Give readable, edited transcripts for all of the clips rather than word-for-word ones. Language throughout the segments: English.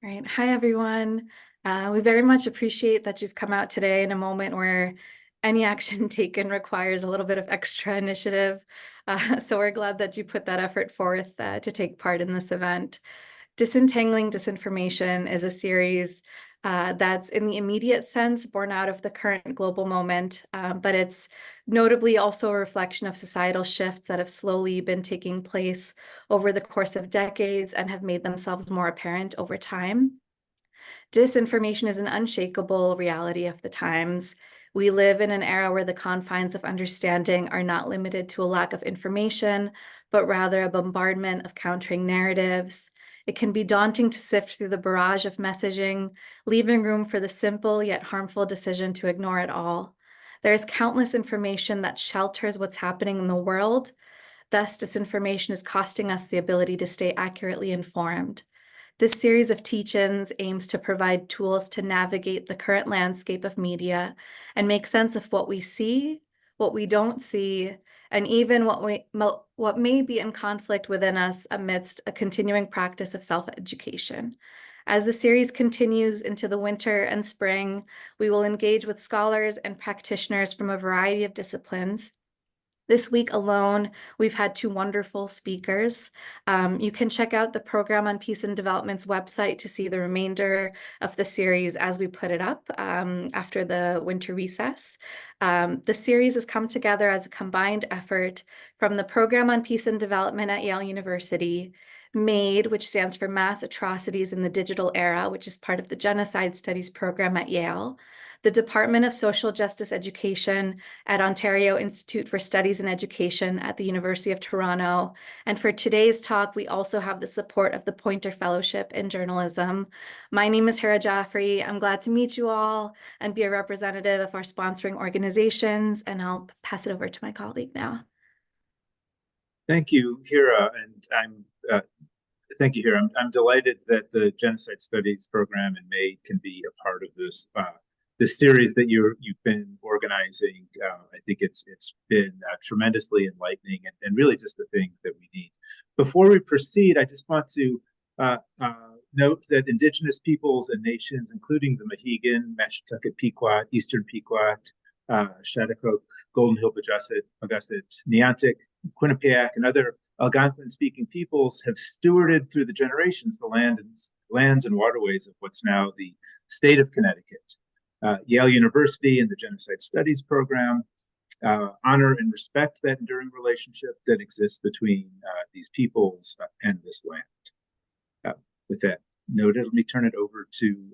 All right. Hi, everyone. We very much appreciate that you've come out today in a moment where any action taken requires a little bit of extra initiative. So we're glad that you put that effort forth to take part in this event. Disentangling Disinformation is a series that's in the immediate sense born out of the current global moment, but it's notably also a reflection of societal shifts that have slowly been taking place over the course of decades and have made themselves more apparent over time. Disinformation is an unshakable reality of the times. We live in an era where the confines of understanding are not limited to a lack of information, but rather a bombardment of countering narratives. It can be daunting to sift through the barrage of messaging, leaving room for the simple yet harmful decision to ignore it all. There is countless information that shelters what's happening in the world. Thus, disinformation is costing us the ability to stay accurately informed. This series of teach-ins aims to provide tools to navigate the current landscape of media and make sense of what we see, what we don't see, and even what may be in conflict within us amidst a continuing practice of self-education. As the series continues into the winter and spring, we will engage with scholars and practitioners from a variety of disciplines. This week alone, we've had two wonderful speakers. You can check out the Program on Peace and Development's website to see the remainder of the series as we put it up after the winter recess. The series has come together as a combined effort from the Program on Peace and Development at Yale University, MADE, which stands for Mass Atrocities in the Digital Era, which is part of the Genocide Studies program at Yale, the Department of Social Justice Education at Ontario Institute for Studies in Education at the University of Toronto. And for today's talk, we also have the support of the Poynter Fellowship in Journalism. My name is Hira Jaffrey. I'm glad to meet you all and be a representative of our sponsoring organizations, and I'll pass it over to my colleague now. Thank you, Hira, thank you, Hira. I'm delighted that the Genocide Studies program in May can be a part of this series that you've been organizing. I think it's been tremendously enlightening and really just the thing that we need. Before we proceed, I just want to note that Indigenous peoples and nations, including the Mohegan, Mashantucket Pequot, Eastern Pequot, Shattuck, Golden Hill Pajusset, Neontic, Quinnipiac, and other Algonquin-speaking peoples have stewarded through the generations the lands and waterways of what's now the state of Connecticut. Yale University and the Genocide Studies program honor and respect that enduring relationship that exists between these peoples and this land. With that noted, let me turn it over to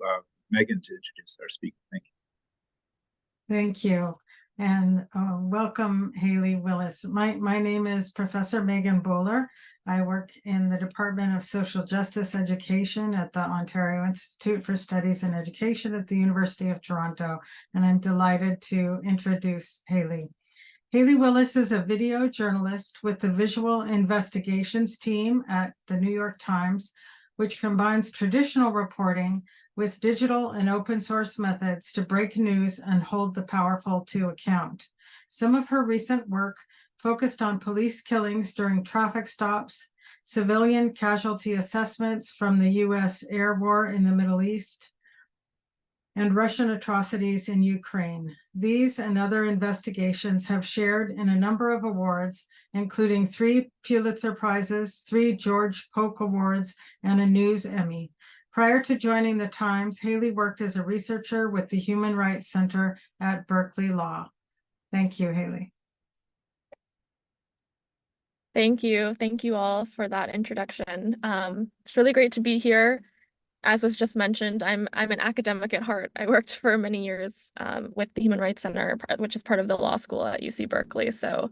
Megan to introduce our speaker. Thank you. Thank you. And welcome, Haley Willis. My name is Professor Megan Bowler. I work in the Department of Social Justice Education at the Ontario Institute for Studies in Education at the University of Toronto, and I'm delighted to introduce Haley. Haley Willis is a video journalist with the Visual Investigations team at the New York Times, which combines traditional reporting with digital and open source methods to break news and hold the powerful to account. Some of her recent work focused on police killings during traffic stops, civilian casualty assessments from the US air war in the Middle East, and Russian atrocities in Ukraine. These and other investigations have shared in a number of awards, including 3 Pulitzer Prizes, 3 George Polk Awards, and a News Emmy. Prior to joining the Times, Haley worked as a researcher with the Human Rights Center at Berkeley Law. Thank you, Haley. Thank you. Thank you all for that introduction. It's really great to be here. As was just mentioned, I'm an academic at heart. I worked for many years with the Human Rights Center, which is part of the law school at UC Berkeley. So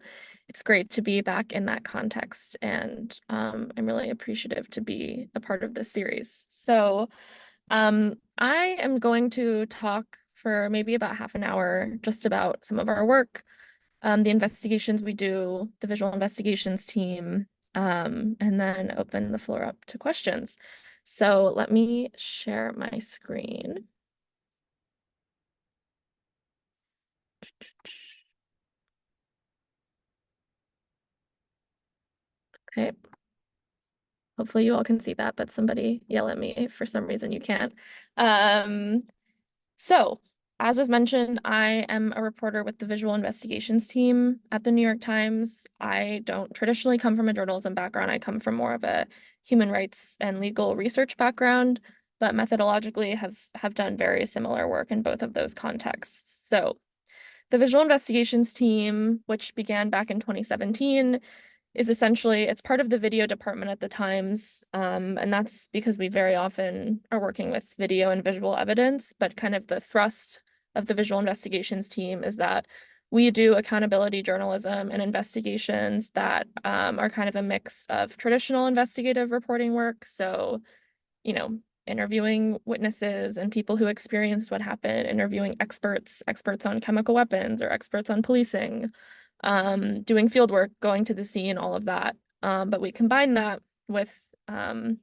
it's great to be back in that context, and I'm really appreciative to be a part of this series. So I am going to talk for maybe about half an hour just about some of our work, the investigations we do, the visual investigations team, and then open the floor up to questions. So let me share my screen. Okay. Hopefully you all can see that, but somebody yell at me if for some reason you can't. So, as was mentioned, I am a reporter with the visual investigations team at the New York Times. I don't traditionally come from a journalism background. I come from more of a human rights and legal research background, but methodologically have done very similar work in both of those contexts. So, the visual investigations team, which began back in 2017, is essentially, it's part of the video department at the Times, and that's because we very often are working with video and visual evidence, but kind of the thrust of the visual investigations team is that we do accountability journalism and investigations that are kind of a mix of traditional investigative reporting work, so, you know, interviewing witnesses and people who experienced what happened, interviewing experts on chemical weapons or experts on policing, doing field work, going to the scene, all of that. But we combine that with kind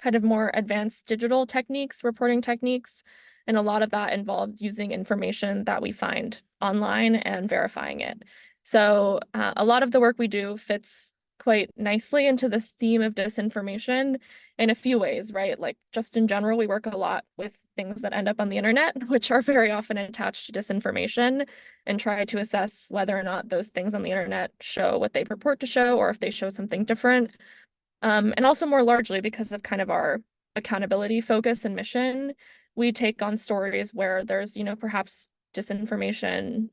of more advanced digital techniques, reporting techniques, and a lot of that involves using information that we find online and verifying it. So a lot of the work we do fits quite nicely into this theme of disinformation in a few ways, right? Like just in general, we work a lot with things that end up on the internet, which are very often attached to disinformation, and try to assess whether or not those things on the internet show what they purport to show, or if they show something different. And also more largely because of kind of our accountability focus and mission, we take on stories where there's, you know, perhaps disinformation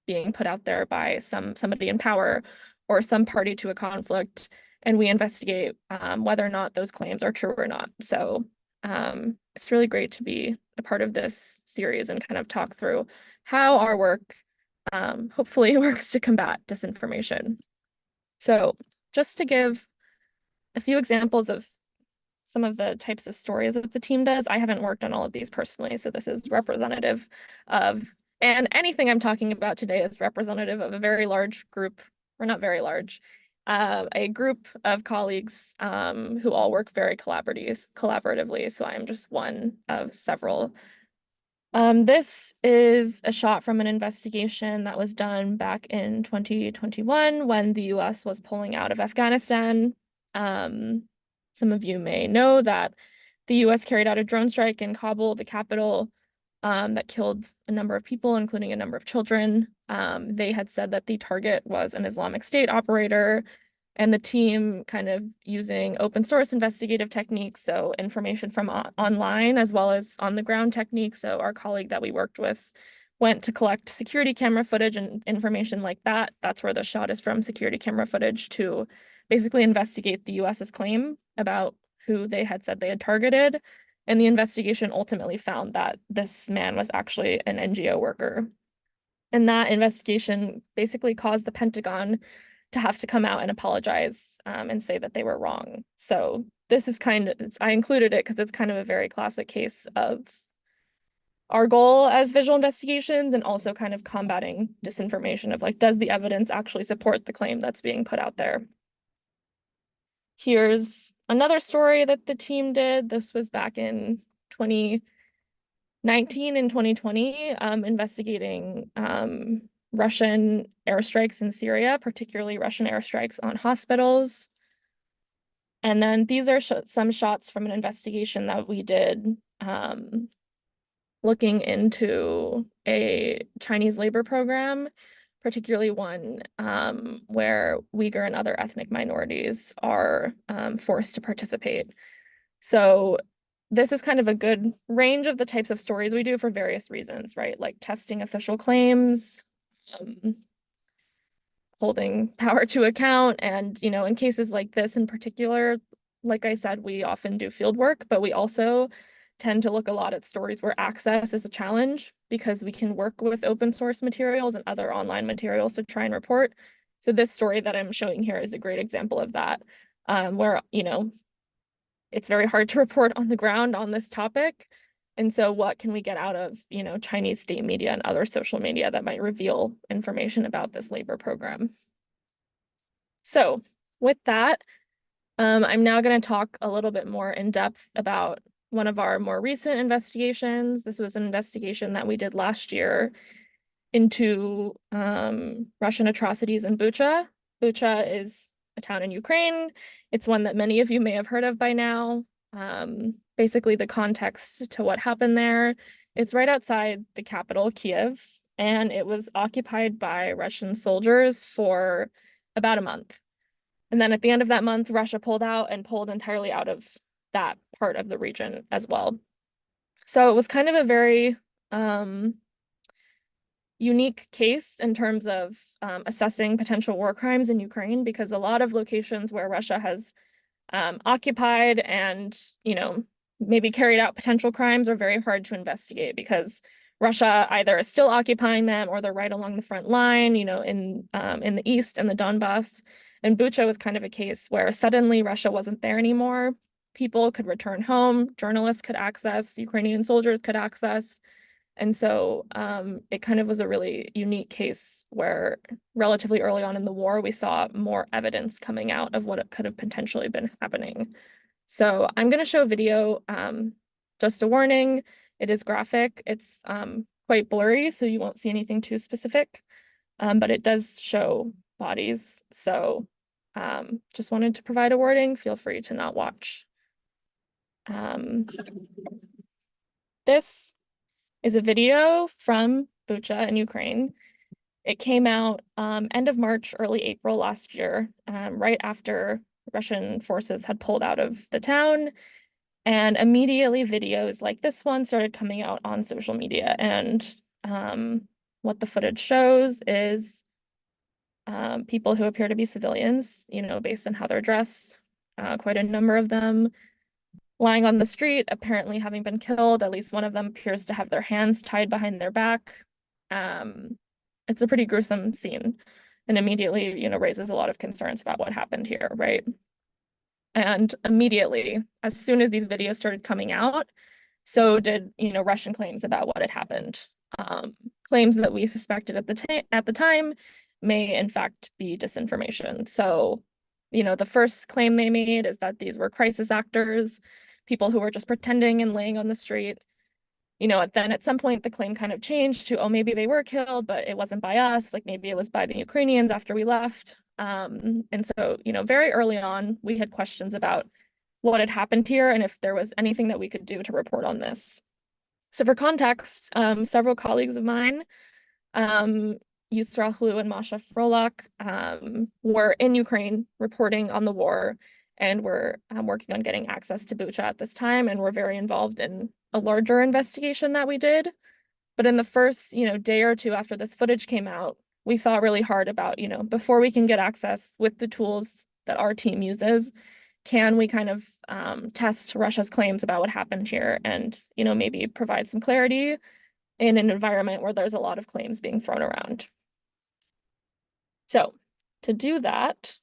being put out there by somebody in power or some party to a conflict, and we investigate whether or not those claims are true or not. So it's really great to be a part of this series and kind of talk through how our work hopefully works to combat disinformation. So just to give a few examples of some of the types of stories that the team does. I haven't worked on all of these personally, so this is representative of, and anything I'm talking about today is representative of a very large group, or not very large, a group of colleagues who all work very collaboratively. So I'm just one of several. This is a shot from an investigation that was done back in 2021 when the US was pulling out of Afghanistan. Some of you may know that the US carried out a drone strike in Kabul, the capital, that killed a number of people, including a number of children. They had said that the target was an Islamic State operator, and the team kind of using open source investigative techniques, so information from online as well as on the ground techniques. So our colleague that we worked with went to collect security camera footage and information like that. That's where the shot is from, security camera footage, to basically investigate the US's claim about who they had said they had targeted. And the investigation ultimately found that this man was actually an NGO worker. And that investigation basically caused the Pentagon to have to come out and apologize and say that they were wrong. So this is kind of, I included it because it's kind of a very classic case of our goal as visual investigations and also kind of combating disinformation of like, does the evidence actually support the claim that's being put out there? Here's another story that the team did. This was back in 2019 and 2020, investigating Russian airstrikes in Syria, particularly Russian airstrikes on hospitals. And then these are some shots from an investigation that we did looking into a Chinese labor program, particularly one where Uyghur and other ethnic minorities are forced to participate. So this is kind of a good range of the types of stories we do for various reasons, right? Like testing official claims, holding power to account, and, you know, in cases like this in particular, like I said, we often do field work, but we also tend to look a lot at stories where access is a challenge because we can work with open source materials and other online materials to try and report. So this story that I'm showing here is a great example of that, where, you know, it's very hard to report on the ground on this topic. And so what can we get out of, you know, Chinese state media and other social media that might reveal information about this labor program? So with that, I'm now going to talk a little bit more in depth about one of our more recent investigations. This was an investigation that we did last year into Russian atrocities in Bucha. Bucha is a town in Ukraine. It's one that many of you may have heard of by now. Basically, the context to what happened there, it's right outside the capital, Kiev, and it was occupied by Russian soldiers for about a month. And then at the end of that month, Russia pulled out and pulled entirely out of that part of the region as well. So it was kind of a very unique case in terms of assessing potential war crimes in Ukraine, because a lot of locations where Russia has occupied and, maybe carried out potential crimes are very hard to investigate because Russia either is still occupying them or they're right along the front line, in the east and the Donbass. And Bucha was kind of a case where suddenly Russia wasn't there anymore. People could return home, journalists could access, Ukrainian soldiers could access. And so it kind of was a really unique case where relatively early on in the war, we saw more evidence coming out of what could have potentially been happening. So I'm going to show a video, just a warning, it is graphic, it's quite blurry, so you won't see anything too specific, but it does show bodies. So just wanted to provide a warning, feel free to not watch. This is a video from Bucha in Ukraine. It came out end of March, early April last year, right after Russian forces had pulled out of the town. And immediately videos like this one started coming out on social media. And what the footage shows is people who appear to be civilians, based on how they're dressed, quite a number of them lying on the street, apparently having been killed. At least one of them appears to have their hands tied behind their back. It's a pretty gruesome scene and immediately, raises a lot of concerns about what happened here, right? And immediately, as soon as these videos started coming out, so did, Russian claims about what had happened. Claims that we suspected at the time may in fact be disinformation. So, the first claim they made is that these were crisis actors, people who were just pretending and laying on the street. Then at some point the claim kind of changed to, oh, maybe they were killed, but it wasn't by us, like maybe it was by the Ukrainians after we left. And so, very early on, we had questions about what had happened here and if there was anything that we could do to report on this. So for context, several colleagues of mine, Yusra Khlu and Masha Frolak, were in Ukraine reporting on the war and were working on getting access to Bucha at this time and were very involved in a larger investigation that we did. But in the first, day or two after this footage came out, we thought really hard about, before we can get access with the tools that our team uses, can we kind of test Russia's claims about what happened here and, maybe provide some clarity in an environment where there's a lot of claims being thrown around. So to do that,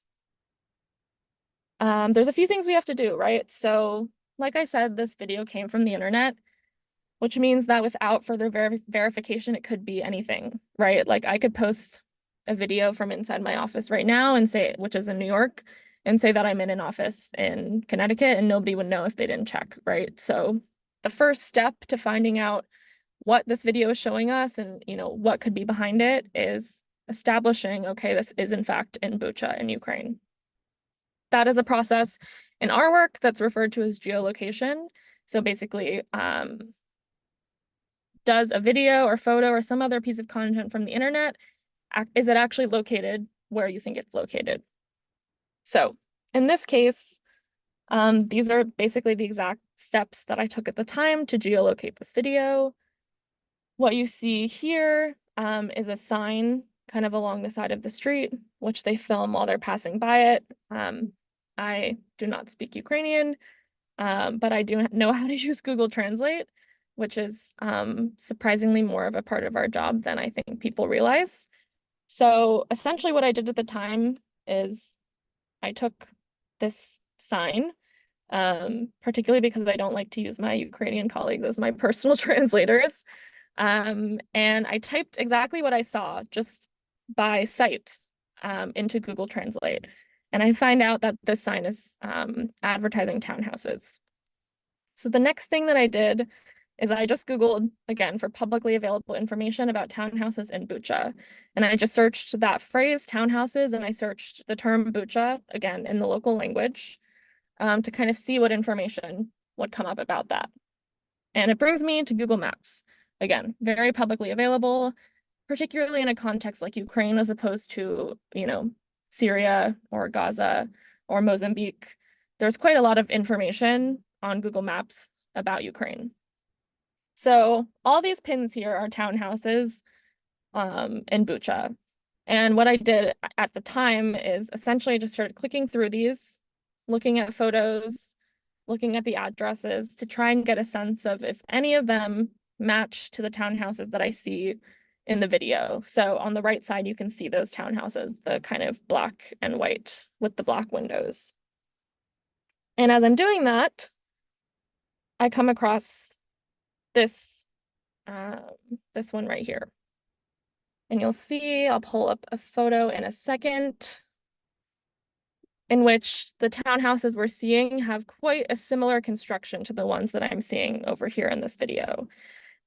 there's a few things we have to do, right? So like I said, this video came from the internet, which means that without further verification, it could be anything, right? Like I could post a video from inside my office right now and say, which is in New York, and say that I'm in an office in Connecticut and nobody would know if they didn't check, right? So the first step to finding out what this video is showing us and, what could be behind it is establishing, okay, this is in fact in Bucha in Ukraine. That is a process in our work that's referred to as geolocation. So basically, does a video or photo or some other piece of content from the internet, is it actually located where you think it's located? So in this case, these are basically the exact steps that I took at the time to geolocate this video. What you see here is a sign kind of along the side of the street, which they film while they're passing by it. I do not speak Ukrainian, but I do know how to use Google Translate, which is surprisingly more of a part of our job than I think people realize. So essentially what I did at the time is I took this sign, particularly because I don't like to use my Ukrainian colleagues as my personal translators. And I typed exactly what I saw just by sight into Google Translate. And I find out that this sign is advertising townhouses. So the next thing that I did is I just Googled, again, for publicly available information about townhouses in Bucha. And I just searched that phrase, townhouses, and I searched the term Bucha, again, in the local language, to kind of see what information would come up about that. And it brings me to Google Maps. Again, very publicly available, particularly in a context like Ukraine, as opposed to, Syria or Gaza or Mozambique. There's quite a lot of information on Google Maps about Ukraine. So all these pins here are townhouses in Bucha. And what I did at the time is essentially just started clicking through these, looking at photos, looking at the addresses to try and get a sense of if any of them match to the townhouses that I see in the video. So on the right side, you can see those townhouses, the kind of black and white with the black windows. And as I'm doing that, I come across this one right here. And you'll see, I'll pull up a photo in a second, in which the townhouses we're seeing have quite a similar construction to the ones that I'm seeing over here in this video.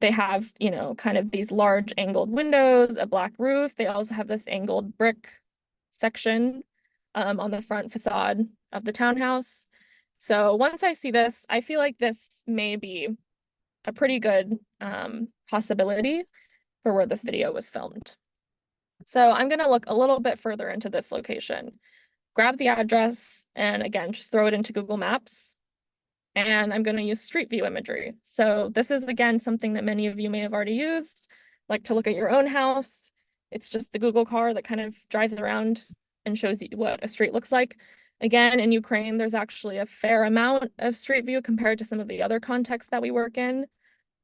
They have, kind of these large angled windows, a black roof. They also have this angled brick section on the front facade of the townhouse. So once I see this, I feel like this may be a pretty good possibility for where this video was filmed. So I'm going to look a little bit further into this location, grab the address, and again, just throw it into Google Maps. And I'm going to use Street View imagery. So this is, again, something that many of you may have already used, like to look at your own house. It's just the Google car that kind of drives around and shows you what a street looks like. Again, in Ukraine, there's actually a fair amount of Street View compared to some of the other contexts that we work in.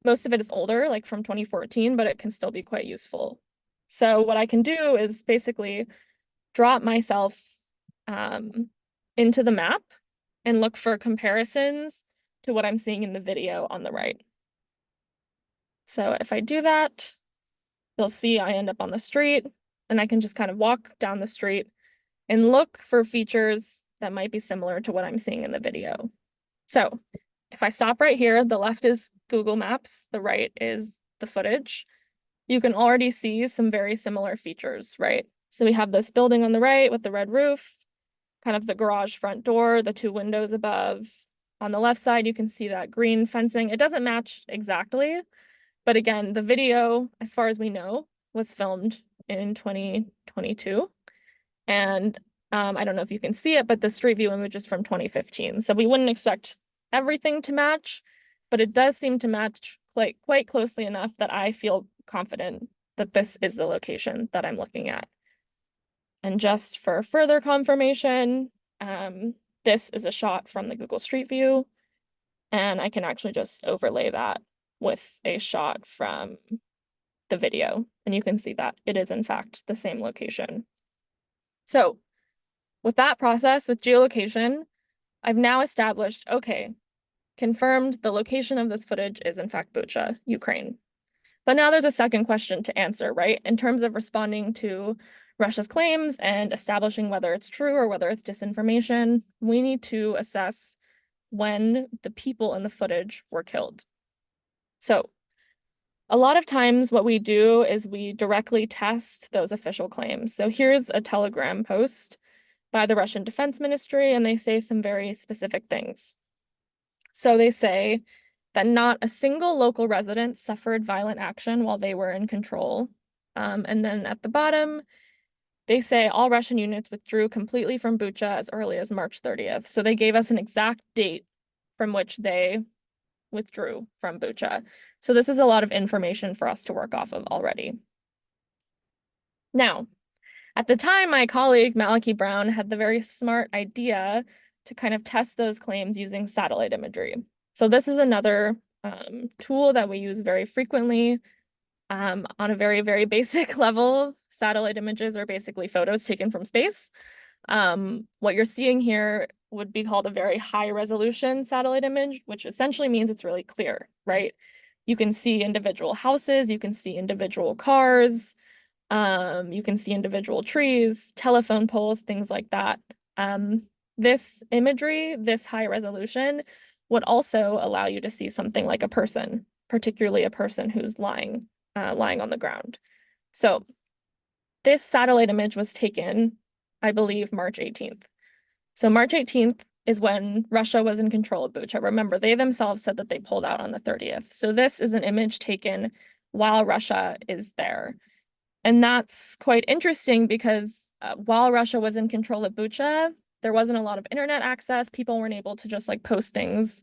Most of it is older, like from 2014, but it can still be quite useful. So what I can do is basically drop myself into the map and look for comparisons to what I'm seeing in the video on the right. So if I do that, you'll see I end up on the street, and I can just kind of walk down the street and look for features that might be similar to what I'm seeing in the video. So if I stop right here, the left is Google Maps, the right is the footage. You can already see some very similar features, right? So we have this building on the right with the red roof, kind of the garage front door, the two windows above. On the left side, you can see that green fencing. It doesn't match exactly, but again, the video, as far as we know, was filmed in 2022. And I don't know if you can see it, but the Street View image is from 2015. So we wouldn't expect everything to match, but it does seem to match quite closely enough that I feel confident that this is the location that I'm looking at. And just for further confirmation, this is a shot from the Google Street View, and I can actually just overlay that with a shot from the video, and you can see that it is in fact the same location. So with that process, with geolocation, I've now established, okay, confirmed the location of this footage is in fact Bucha, Ukraine. But now there's a second question to answer, right? In terms of responding to Russia's claims and establishing whether it's true or whether it's disinformation, we need to assess when the people in the footage were killed. So a lot of times what we do is we directly test those official claims. So here's a Telegram post by the Russian Defense Ministry, and they say some very specific things. So they say that not a single local resident suffered violent action while they were in control. And then at the bottom, they say all Russian units withdrew completely from Bucha as early as March 30th. So they gave us an exact date from which they withdrew from Bucha. So this is a lot of information for us to work off of already. Now, at the time, my colleague Malachi Brown had the very smart idea to kind of test those claims using satellite imagery. So this is another tool that we use very frequently. On a very, very basic level, satellite images are basically photos taken from space. What you're seeing here would be called a very high resolution satellite image, which essentially means it's really clear, right? You can see individual houses, you can see individual cars, you can see individual trees, telephone poles, things like that. This imagery, this high resolution, would also allow you to see something like a person, particularly a person who's lying on the ground. So this satellite image was taken, I believe, March 18th. So March 18th is when Russia was in control of Bucha. Remember, they themselves said that they pulled out on the 30th. So this is an image taken while Russia is there. And that's quite interesting because while Russia was in control of Bucha, there wasn't a lot of internet access. People weren't able to just like post things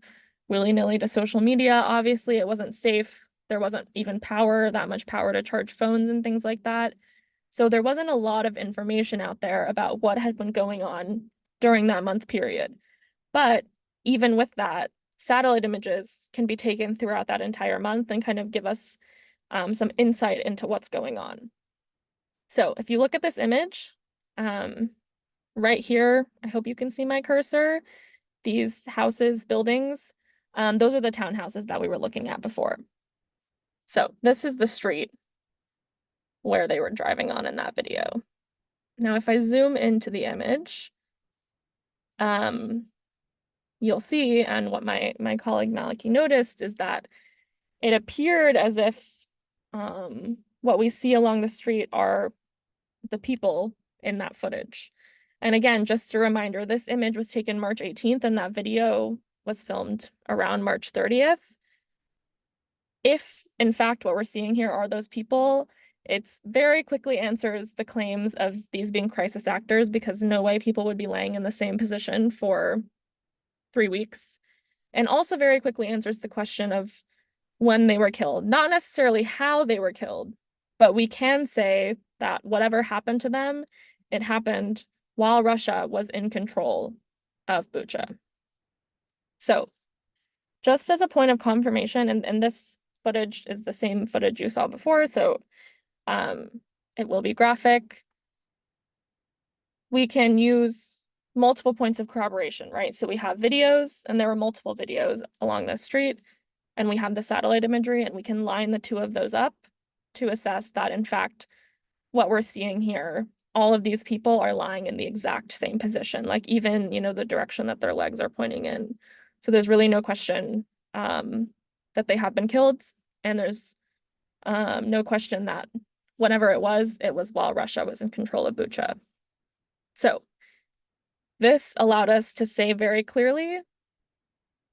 willy-nilly to social media. Obviously, it wasn't safe. There wasn't even that much power to charge phones and things like that. So there wasn't a lot of information out there about what had been going on during that month period. But even with that, satellite images can be taken throughout that entire month and kind of give us some insight into what's going on. So if you look at this image, right here, I hope you can see my cursor, these houses, buildings, those are the townhouses that we were looking at before. So this is the street where they were driving on in that video. Now, if I zoom into the image, you'll see, and what my colleague Maliki noticed is that it appeared as if what we see along the street are the people in that footage. And again, just a reminder, this image was taken March 18th and that video was filmed around March 30th. If, in fact, what we're seeing here are those people, it very quickly answers the claims of these being crisis actors, because no way people would be laying in the same position for 3 weeks. And also very quickly answers the question of when they were killed, not necessarily how they were killed, but we can say that whatever happened to them, it happened while Russia was in control of Bucha. So just as a point of confirmation, and this footage is the same footage you saw before, so it will be graphic. We can use multiple points of corroboration, right? So we have videos, and there were multiple videos along the street, and we have the satellite imagery, and we can line the two of those up to assess that, in fact, what we're seeing here, all of these people are lying in the exact same position, like even, the direction that their legs are pointing in. So there's really no question that they have been killed, and there's no question that whenever it was while Russia was in control of Bucha. So this allowed us to say very clearly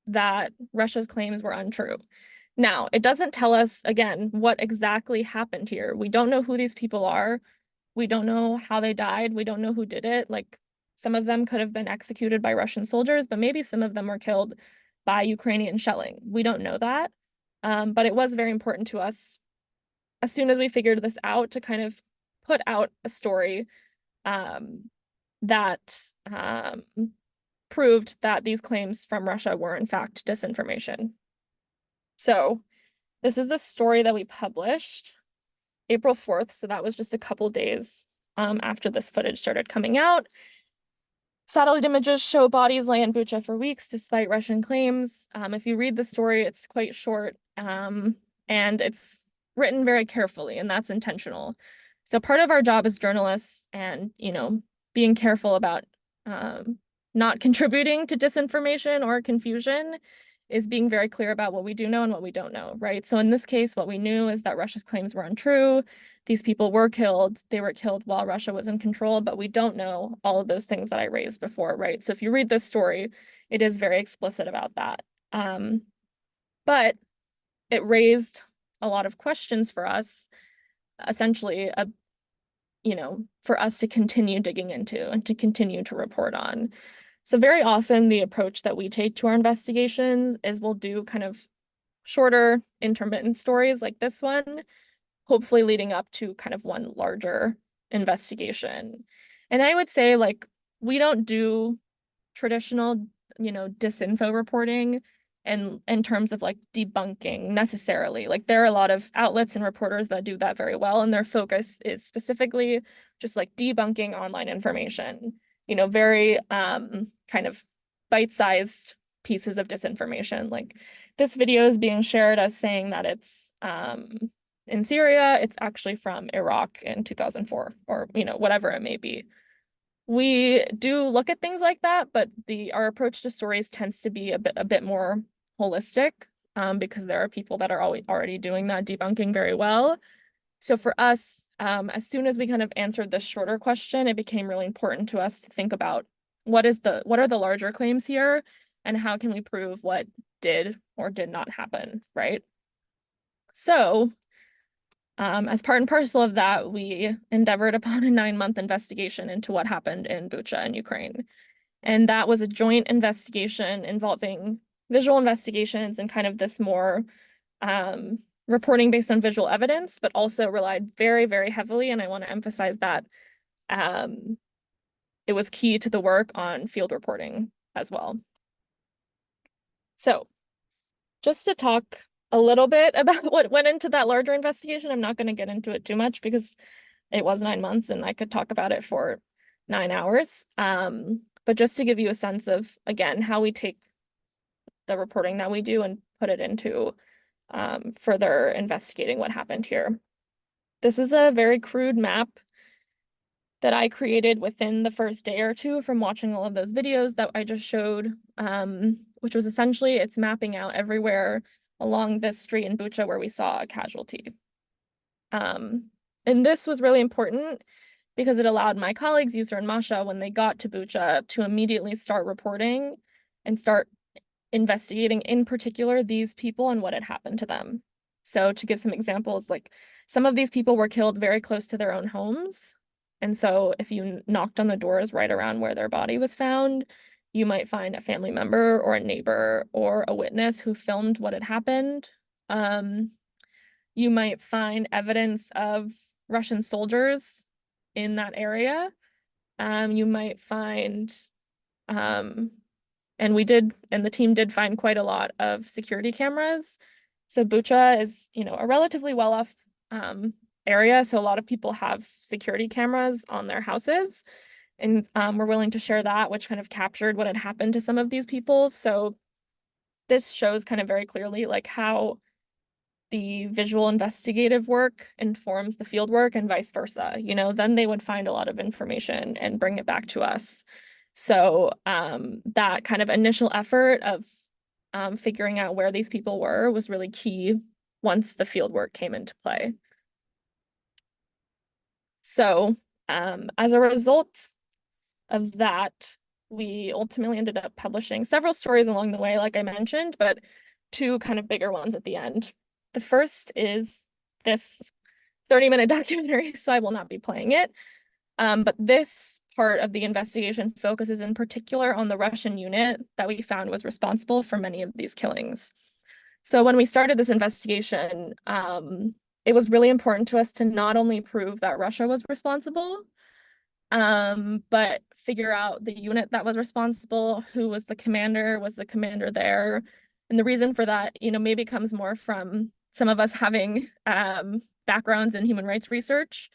that Russia's claims were untrue. Now, it doesn't tell us, again, what exactly happened here. We don't know who these people are. We don't know how they died. We don't know who did it. Like, some of them could have been executed by Russian soldiers, but maybe some of them were killed by Ukrainian shelling. We don't know that. But it was very important to us, as soon as we figured this out, to kind of put out a story that proved that these claims from Russia were in fact disinformation. So this is the story that we published April 4th. So that was just a couple days after this footage started coming out. Satellite images show bodies lay in Bucha for weeks despite Russian claims. If you read the story, it's quite short and it's written very carefully, and that's intentional. So part of our job as journalists and, being careful about not contributing to disinformation or confusion is being very clear about what we do know and what we don't know, right? So in this case, what we knew is that Russia's claims were untrue. These people were killed. They were killed while Russia was in control, but we don't know all of those things that I raised before, right? So if you read this story, it is very explicit about that. But it raised a lot of questions for us, essentially, for us to continue digging into and to continue to report on. So very often the approach that we take to our investigations is we'll do kind of shorter intermittent stories like this one, hopefully leading up to kind of one larger investigation. And I would say, like, we don't do traditional, disinfo reporting and in terms of like debunking necessarily. Like, there are a lot of outlets and reporters that do that very well, and their focus is specifically just like debunking online information, very kind of bite-sized pieces of disinformation. Like, this video is being shared as saying that it's in Syria, it's actually from Iraq in 2004, or whatever it may be. We do look at things like that, but our approach to stories tends to be a bit more holistic. because there are people that are already doing that debunking very well. So for us, as soon as we kind of answered this shorter question, it became really important to us to think about what are the larger claims here, and how can we prove what did or did not happen, right? So as part and parcel of that, we endeavored upon a 9-month investigation into what happened in Bucha in Ukraine. And that was a joint investigation involving visual investigations and kind of this more reporting based on visual evidence, but also relied very, very heavily, and I want to emphasize that it was key to the work on field reporting as well. So just to talk a little bit about what went into that larger investigation, I'm not going to get into it too much because it was 9 months and I could talk about it for 9 hours. But just to give you a sense of, again, how we take the reporting that we do and put it into further investigating what happened here. This is a very crude map that I created within the first day or two from watching all of those videos that I just showed, which was essentially, it's mapping out everywhere along this street in Bucha where we saw a casualty. And this was really important because it allowed my colleagues, Yusra and Masha, when they got to Bucha, to immediately start reporting and start investigating, in particular, these people and what had happened to them. So to give some examples, like some of these people were killed very close to their own homes. And so if you knocked on the doors right around where their body was found, you might find a family member or a neighbor or a witness who filmed what had happened. You might find evidence of Russian soldiers in that area. You might find, and the team did find quite a lot of security cameras. So Bucha is, a relatively well-off area. So a lot of people have security cameras on their houses, and we're willing to share that, which kind of captured what had happened to some of these people. So this shows kind of very clearly like how the visual investigative work informs the field work and vice versa. Then they would find a lot of information and bring it back to us. So that kind of initial effort of figuring out where these people were was really key once the field work came into play. So as a result of that, we ultimately ended up publishing several stories along the way, like I mentioned, but 2 kind of bigger ones at the end. The first is this 30-minute documentary, so I will not be playing it. But this part of the investigation focuses in particular on the Russian unit that we found was responsible for many of these killings. So when we started this investigation, it was really important to us to not only prove that Russia was responsible, but figure out the unit that was responsible, who was the commander there. And the reason for that, maybe comes more from some of us having backgrounds in human rights research.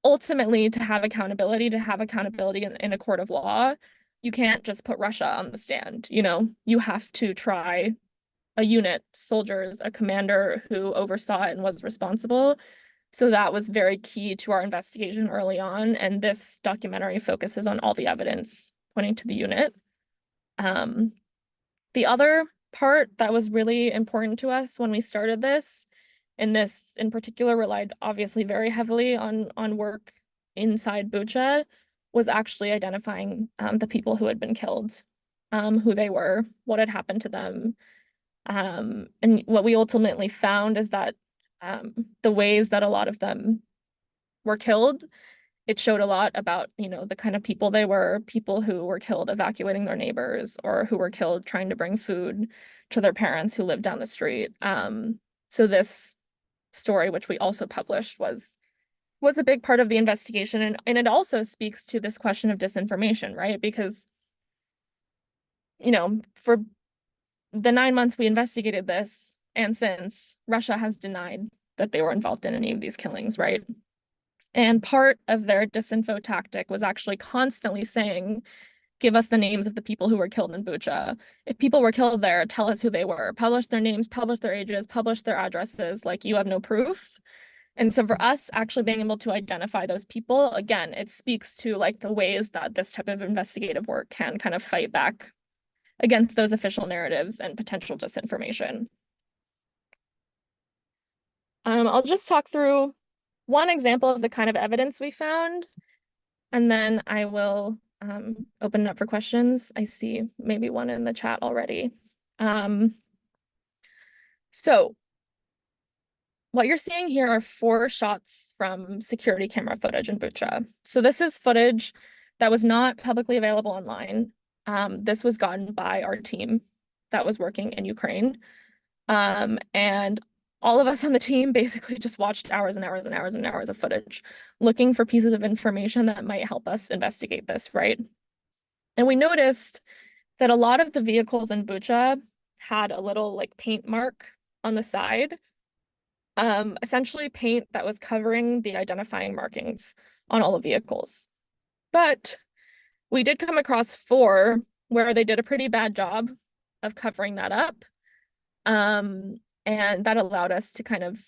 Ultimately, to have accountability in a court of law, you can't just put Russia on the stand. You have to try a unit, soldiers, a commander who oversaw it and was responsible. So that was very key to our investigation early on. And this documentary focuses on all the evidence pointing to the unit. The other part that was really important to us when we started this, and this in particular relied obviously very heavily on work inside Bucha, was actually identifying the people who had been killed, who they were, what had happened to them. And what we ultimately found is that the ways that a lot of them were killed, it showed a lot about, the kind of people they were, people who were killed evacuating their neighbors, or who were killed trying to bring food to their parents who lived down the street. So this story, which we also published, was a big part of the investigation. And it also speaks to this question of disinformation, right? Because, for the 9 months we investigated this, and since, Russia has denied that they were involved in any of these killings, right? And part of their disinfo tactic was actually constantly saying, give us the names of the people who were killed in Bucha. If people were killed there, tell us who they were. Publish their names, publish their ages, publish their addresses, like you have no proof. And so for us actually being able to identify those people, again, it speaks to like the ways that this type of investigative work can kind of fight back against those official narratives and potential disinformation. I'll just talk through one example of the kind of evidence we found, and then I will open it up for questions. I see maybe one in the chat already. So what you're seeing here are 4 shots from security camera footage in Bucha. So this is footage that was not publicly available online. This was gotten by our team that was working in Ukraine. And all of us on the team basically just watched hours and hours and hours and hours of footage, looking for pieces of information that might help us investigate this, right? And we noticed that a lot of the vehicles in Bucha had a little like paint mark on the side, essentially paint that was covering the identifying markings on all the vehicles. But we did come across 4 where they did a pretty bad job of covering that up. And that allowed us to kind of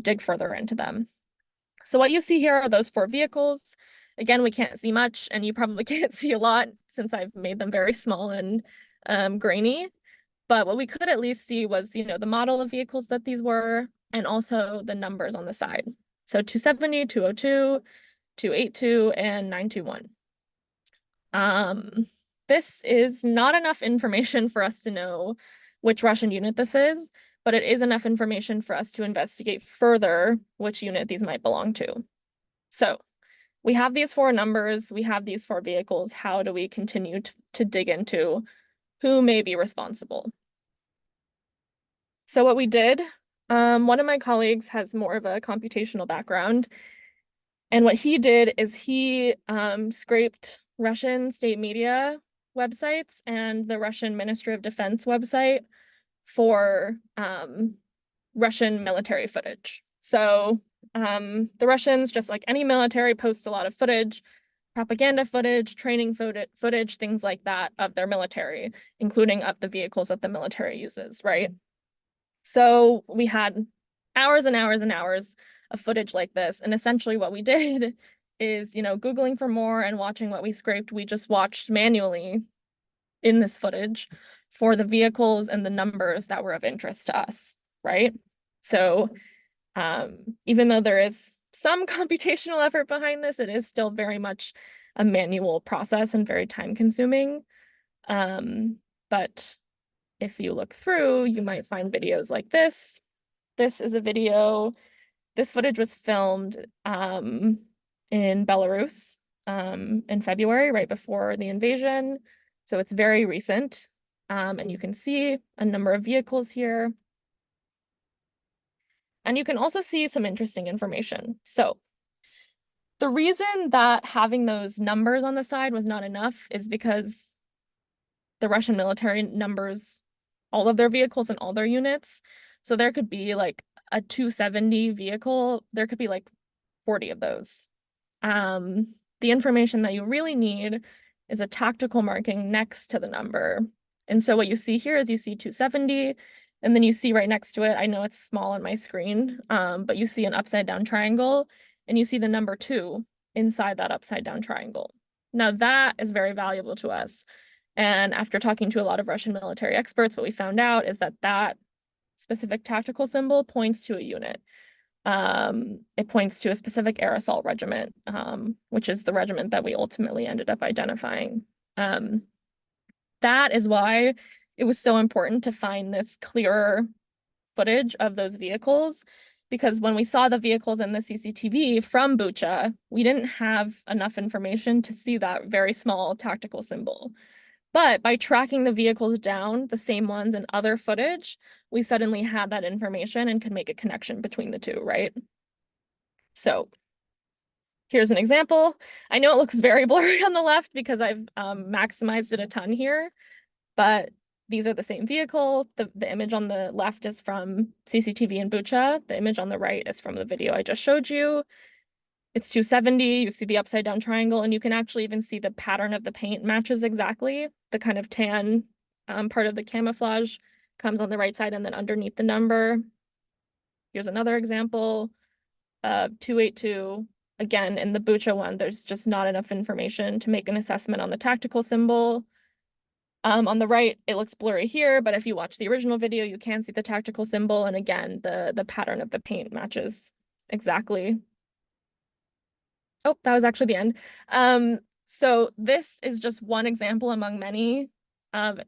dig further into them. So what you see here are those 4 vehicles. Again, we can't see much, and you probably can't see a lot since I've made them very small and grainy. But what we could at least see was, you know, the model of vehicles that these were, and also the numbers on the side. So 270, 202, 282, and 921. This is not enough information for us to know which Russian unit this is, but it is enough information for us to investigate further which unit these might belong to. So we have these 4 numbers, we have these 4 vehicles. How do we continue to dig into who may be responsible? So what we did, one of my colleagues has more of a computational background, and what he did is he scraped Russian state media websites and the Russian Ministry of Defense website for Russian military footage. So the Russians, just like any military, post a lot of footage, propaganda footage, training footage, things like that of their military, including of the vehicles that the military uses, right? So we had hours and hours and hours of footage like this. And essentially what we did is, you know, Googling for more and watching what we scraped, we just watched manually in this footage for the vehicles and the numbers that were of interest to us, right? So even though there is some computational effort behind this, it is still very much a manual process and very time consuming. But if you look through, you might find videos like this. This is a video. This footage was filmed in Belarus in February, right before the invasion. So it's very recent. And you can see a number of vehicles here. And you can also see some interesting information. So the reason that having those numbers on the side was not enough is because the Russian military numbers all of their vehicles and all their units. So there could be like a 270 vehicle, there could be like 40 of those. The information that you really need is a tactical marking next to the number. And so what you see here is you see 270, and then you see right next to it, I know it's small on my screen, but you see an upside down triangle, and you see the number 2 inside that upside down triangle. Now that is very valuable to us. And after talking to a lot of Russian military experts, what we found out is that that specific tactical symbol points to a unit. It points to a specific air assault regiment, which is the regiment that we ultimately ended up identifying. That is why it was so important to find this clearer footage of those vehicles, because when we saw the vehicles in the CCTV from Bucha, we didn't have enough information to see that very small tactical symbol. But by tracking the vehicles down, the same ones in other footage, we suddenly had that information and could make a connection between the two, right? So here's an example. I know it looks very blurry on the left because I've maximized it a ton here, but these are the same vehicle. The image on the left is from CCTV in Bucha. The image on the right is from the video I just showed you. It's 270, you see the upside down triangle, and you can actually even see the pattern of the paint matches exactly. The kind of tan part of the camouflage comes on the right side and then underneath the number. Here's another example, 282. Again, in the Bucha one, there's just not enough information to make an assessment on the tactical symbol. On the right, it looks blurry here, but if you watch the original video, you can see the tactical symbol. And again, the pattern of the paint matches exactly. Oh, that was actually the end. So this is just one example among many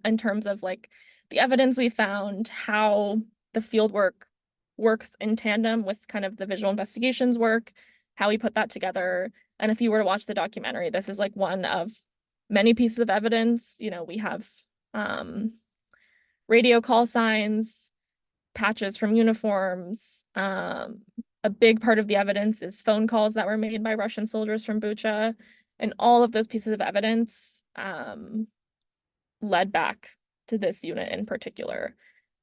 in terms of like the evidence we found, how the field work works in tandem with kind of the visual investigations work, how we put that together. And if you were to watch the documentary, this is like one of many pieces of evidence. You know, we have radio call signs, patches from uniforms. A big part of the evidence is phone calls that were made by Russian soldiers from Bucha. And all of those pieces of evidence led back to this unit in particular.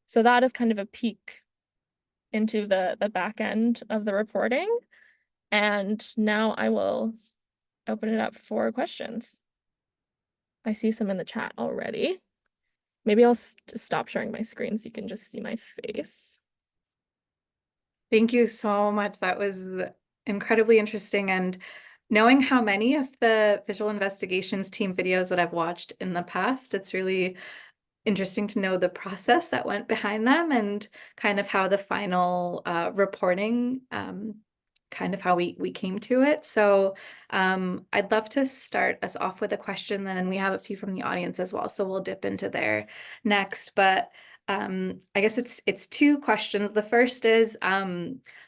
So that is kind of a peek into the back end of the reporting. And now I will open it up for questions. I see some in the chat already. Maybe I'll stop sharing my screen so you can just see my face. Thank you so much. That was incredibly interesting. And knowing how many of the visual investigations team videos that I've watched in the past, it's really interesting to know the process that went behind them and kind of how the final reporting, kind of how we came to it. So I'd love to start us off with a question, then we have a few from the audience as well. So we'll dip into there next. But I guess it's two questions. The first is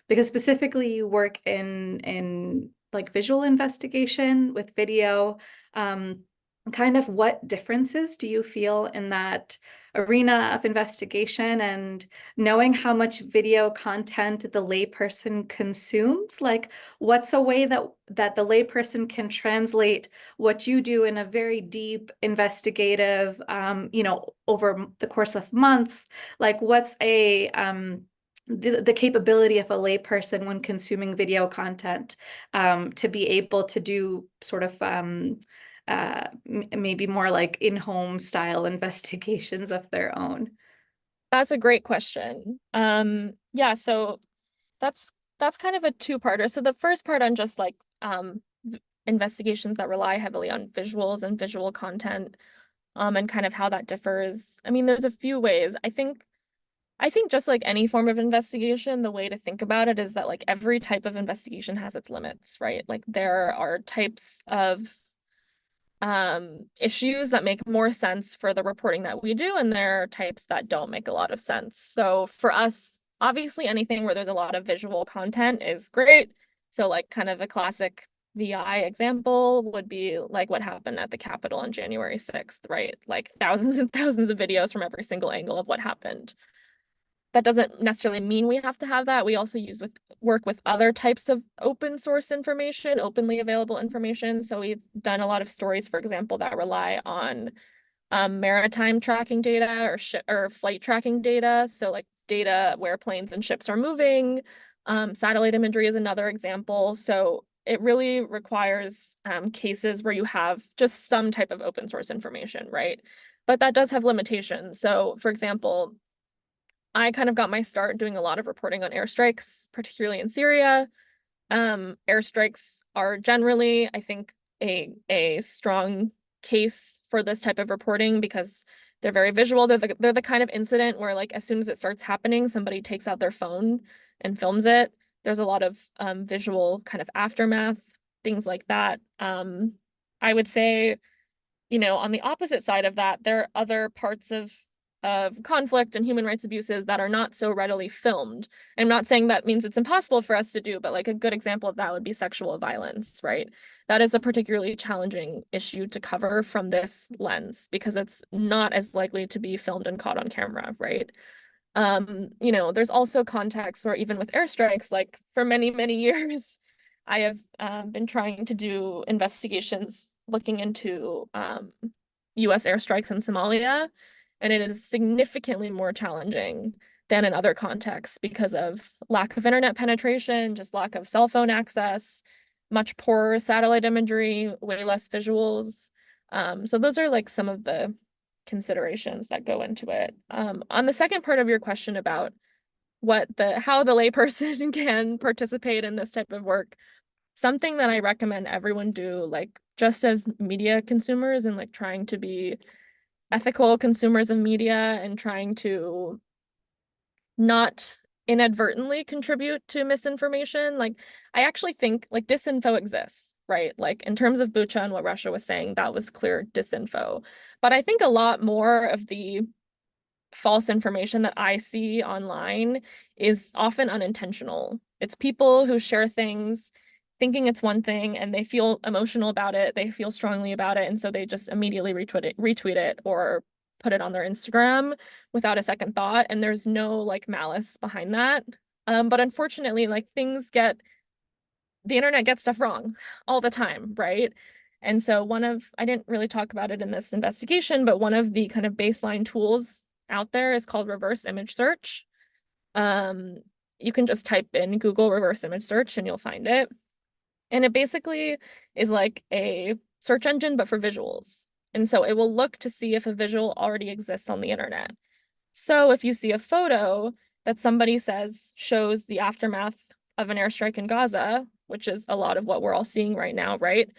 because specifically you work in like visual investigation with video, kind of what differences do you feel in that arena of investigation, and knowing how much video content the layperson consumes? Like, what's a way that the layperson can translate what you do in a very deep investigative, you know, over the course of months? Like, what's the capability of a layperson when consuming video content to be able to do sort of maybe more like in-home style investigations of their own? That's a great question. Yeah, so that's kind of a two-parter. So the first part on just like investigations that rely heavily on visuals and visual content, and kind of how that differs. I mean, there's a few ways. I think just like any form of investigation, the way to think about it is that like every type of investigation has its limits, right? Like there are types of issues that make more sense for the reporting that we do, and there are types that don't make a lot of sense. So for us, obviously anything where there's a lot of visual content is great. So like kind of a classic VI example would be like what happened at the Capitol on January 6th, right? Like thousands and thousands of videos from every single angle of what happened. That doesn't necessarily mean we have to have that. We also work with other types of open source information, openly available information. So we've done a lot of stories, for example, that rely on maritime tracking data or flight tracking data. So like data where planes and ships are moving. Satellite imagery is another example. So it really requires cases where you have just some type of open source information, right? But that does have limitations. So for example, I kind of got my start doing a lot of reporting on airstrikes, particularly in Syria. Airstrikes are generally, I think, a strong case for this type of reporting because they're very visual. They're the kind of incident where like as soon as it starts happening, somebody takes out their phone and films it. There's a lot of visual kind of aftermath, things like that. I would say, you know, on the opposite side of that, there are other parts of conflict and human rights abuses that are not so readily filmed. I'm not saying that means it's impossible for us to do, but like a good example of that would be sexual violence, right? That is a particularly challenging issue to cover from this lens because it's not as likely to be filmed and caught on camera, right? You know, there's also contexts where even with airstrikes, like for many, many years, I have been trying to do investigations looking into US airstrikes in Somalia, and it is significantly more challenging than in other contexts because of lack of internet penetration, just lack of cell phone access, much poorer satellite imagery, way less visuals. So those are like some of the considerations that go into it. On the second part of your question about how the layperson can participate in this type of work, something that I recommend everyone do, like just as media consumers and like trying to be ethical consumers of media and trying to not inadvertently contribute to misinformation. Like, I actually think like disinfo exists, right? Like in terms of Bucha and what Russia was saying, that was clear disinfo. But I think a lot more of the false information that I see online is often unintentional. It's people who share things thinking it's one thing and they feel emotional about it, they feel strongly about it, and so they just immediately retweet it or put it on their Instagram without a second thought, and there's no like malice behind that. But unfortunately, like the internet gets stuff wrong all the time, right? And so I didn't really talk about it in this investigation, but one of the kind of baseline tools out there is called reverse image search. You can just type in Google reverse image search and you'll find it. And it basically is like a search engine, but for visuals. And so it will look to see if a visual already exists on the internet. So if you see a photo that somebody says shows the aftermath of an airstrike in Gaza, which is a lot of what we're all seeing right now, right?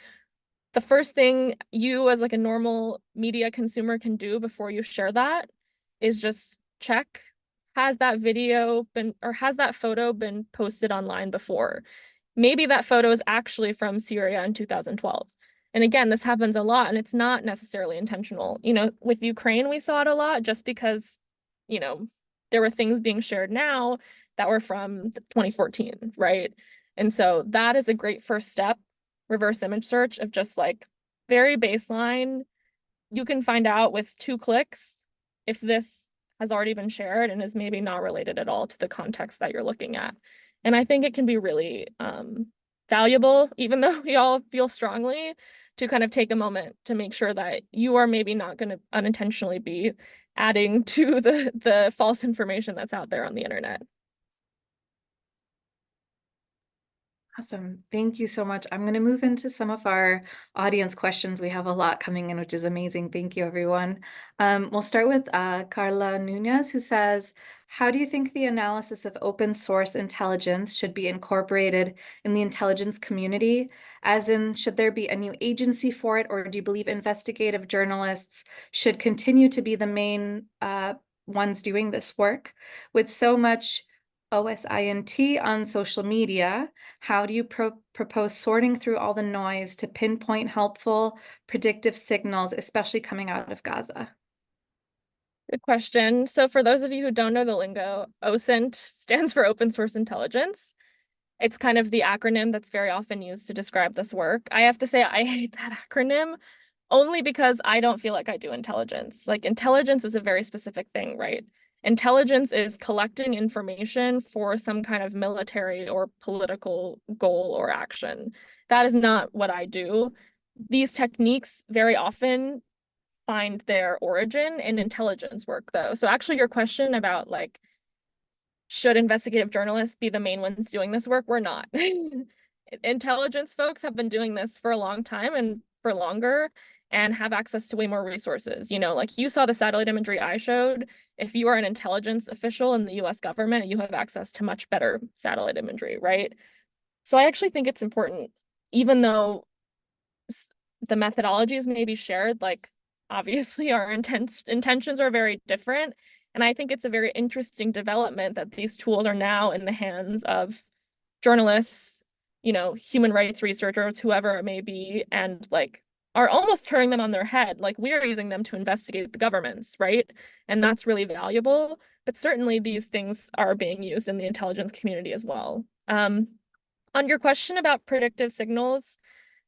The first thing you as like a normal media consumer can do before you share that is just check, has that video been, or has that photo been posted online before? Maybe that photo is actually from Syria in 2012. And again, this happens a lot and it's not necessarily intentional. You know, with Ukraine, we saw it a lot just because, you know, there were things being shared now that were from 2014, right? And so that is a great first step, reverse image search of just like very baseline. You can find out with 2 clicks if this has already been shared and is maybe not related at all to the context that you're looking at. And I think it can be really valuable, even though we all feel strongly, to kind of take a moment to make sure that you are maybe not going to unintentionally be adding to the false information that's out there on the internet. Awesome. Thank you so much. I'm going to move into some of our audience questions. We have a lot coming in, which is amazing. Thank you, everyone. We'll start with Carla Nunez, who says, how do you think the analysis of open source intelligence should be incorporated in the intelligence community? As in, should there be a new agency for it, or do you believe investigative journalists should continue to be the main ones doing this work? With so much OSINT on social media, how do you propose sorting through all the noise to pinpoint helpful predictive signals, especially coming out of Gaza? Good question. So for those of you who don't know the lingo, OSINT stands for Open Source Intelligence. It's kind of the acronym that's very often used to describe this work. I have to say I hate that acronym only because I don't feel like I do intelligence. Like intelligence is a very specific thing, right? Intelligence is collecting information for some kind of military or political goal or action. That is not what I do. These techniques very often find their origin in intelligence work, though. So actually your question about like, should investigative journalists be the main ones doing this work? We're not. Intelligence folks have been doing this for a long time and for longer and have access to way more resources. You know, like you saw the satellite imagery I showed. If you are an intelligence official in the US government, you have access to much better satellite imagery, right? So I actually think it's important, even though the methodologies may be shared, like obviously our intentions are very different. And I think it's a very interesting development that these tools are now in the hands of journalists, you know, human rights researchers, whoever it may be, and like are almost turning them on their head. Like we are using them to investigate the governments, right? And that's really valuable. But certainly these things are being used in the intelligence community as well. On your question about predictive signals,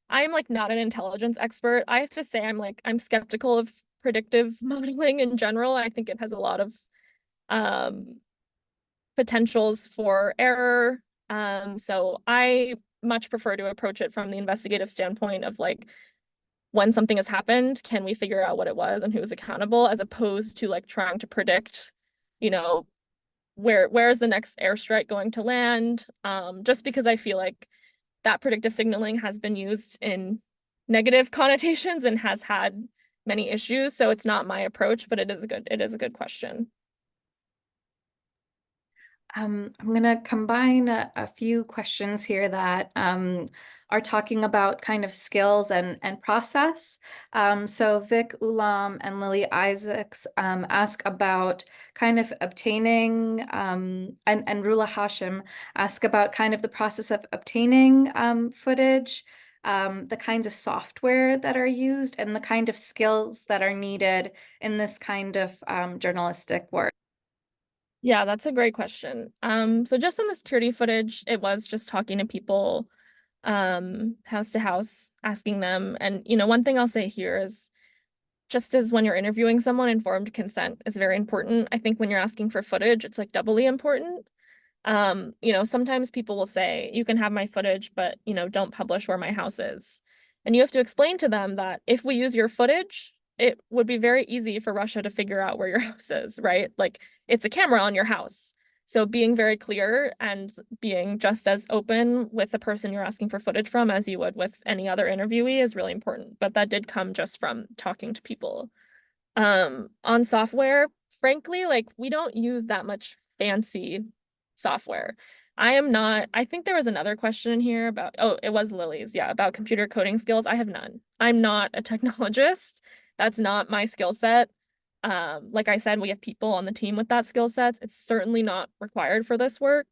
I'm like not an intelligence expert. I have to say I'm skeptical of predictive modeling in general. I think it has a lot of potentials for error. So I much prefer to approach it from the investigative standpoint of like, when something has happened, can we figure out what it was and who was accountable, as opposed to like trying to predict, you know, where is the next airstrike going to land? Just because I feel like that predictive signaling has been used in negative connotations and has had many issues. So it's not my approach, but it is a good question. I'm going to combine a few questions here that are talking about kind of skills and process. So Vic Ulam and Lily Isaacs ask about kind of obtaining, and Rula Hashim ask about kind of the process of obtaining footage, the kinds of software that are used, and the kind of skills that are needed in this kind of journalistic work. Yeah, that's a great question. So just on the security footage, it was just talking to people, house to house, asking them. And, one thing I'll say here is, just as when you're interviewing someone, informed consent is very important. I think when you're asking for footage, it's like doubly important. Sometimes people will say, you can have my footage, but, don't publish where my house is. And you have to explain to them that if we use your footage, it would be very easy for Russia to figure out where your house is, right? Like, it's a camera on your house. So being very clear and being just as open with the person you're asking for footage from as you would with any other interviewee is really important. But that did come just from talking to people. On software, frankly, like, we don't use that much fancy software. I think there was another question in here about, oh, it was Lily's, yeah, about computer coding skills. I have none. I'm not a technologist. That's not my skill set. Like I said, we have people on the team with that skill set. It's certainly not required for this work.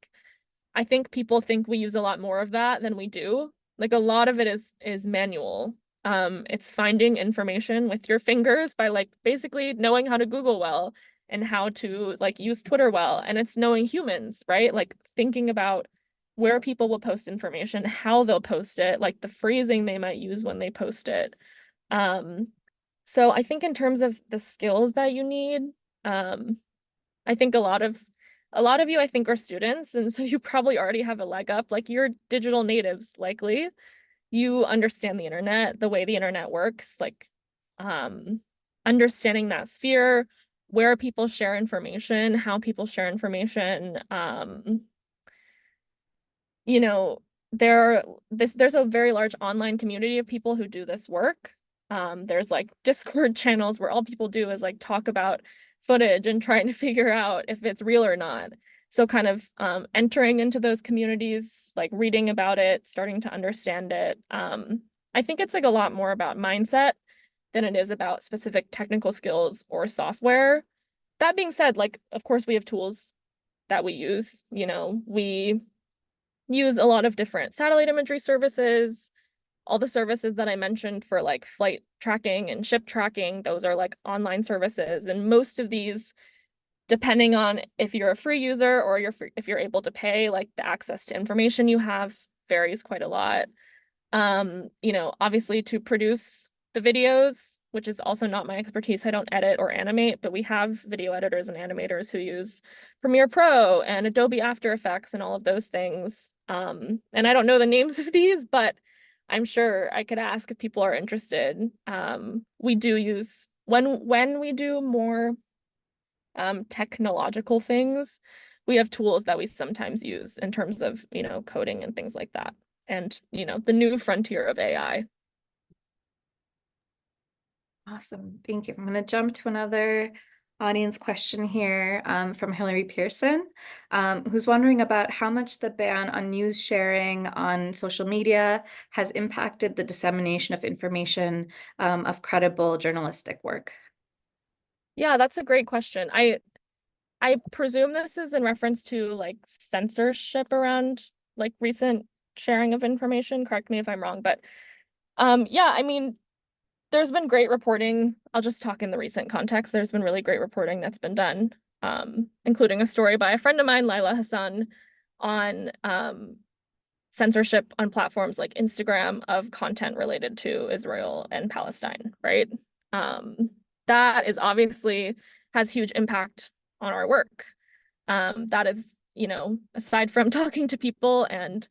I think people think we use a lot more of that than we do. Like, a lot of it is manual. It's finding information with your fingers by, like, basically knowing how to Google well and how to, like, use Twitter well. And it's knowing humans, right? Like, thinking about where people will post information, how they'll post it, like the phrasing they might use when they post it. So I think in terms of the skills that you need, I think a lot of you, I think, are students, and so you probably already have a leg up. Like, you're digital natives, likely. You understand the internet, the way the internet works, like, understanding that sphere, where people share information, how people share information. There's a very large online community of people who do this work. There's, like, Discord channels where all people do is, like, talk about footage and trying to figure out if it's real or not. So kind of entering into those communities, like, reading about it, starting to understand it. I think it's, like, a lot more about mindset than it is about specific technical skills or software. That being said, like, of course we have tools that we use. We use a lot of different satellite imagery services. All the services that I mentioned for, like, flight tracking and ship tracking, those are, like, online services. And most of these, depending on if you're a free user or if you're able to pay, like, the access to information you have varies quite a lot. Obviously, to produce the videos, which is also not my expertise, I don't edit or animate, but we have video editors and animators who use Premiere Pro and Adobe After Effects and all of those things. And I don't know the names of these, but I'm sure I could ask if people are interested. We do use, when we do more technological things, we have tools that we sometimes use in terms of, coding and things like that. And, the new frontier of AI. Awesome. Thank you. I'm going to jump to another audience question here from Hillary Pearson, who's wondering about how much the ban on news sharing on social media has impacted the dissemination of information of credible journalistic work. Yeah, that's a great question. I presume this is in reference to, like, censorship around, like, recent sharing of information. Correct me if I'm wrong, but yeah, I mean, there's been great reporting. I'll just talk in the recent context. There's been really great reporting that's been done, including a story by a friend of mine, Laila Hassan, on censorship on platforms like Instagram of content related to Israel and Palestine, right? That is obviously has huge impact on our work. That is, aside from talking to people and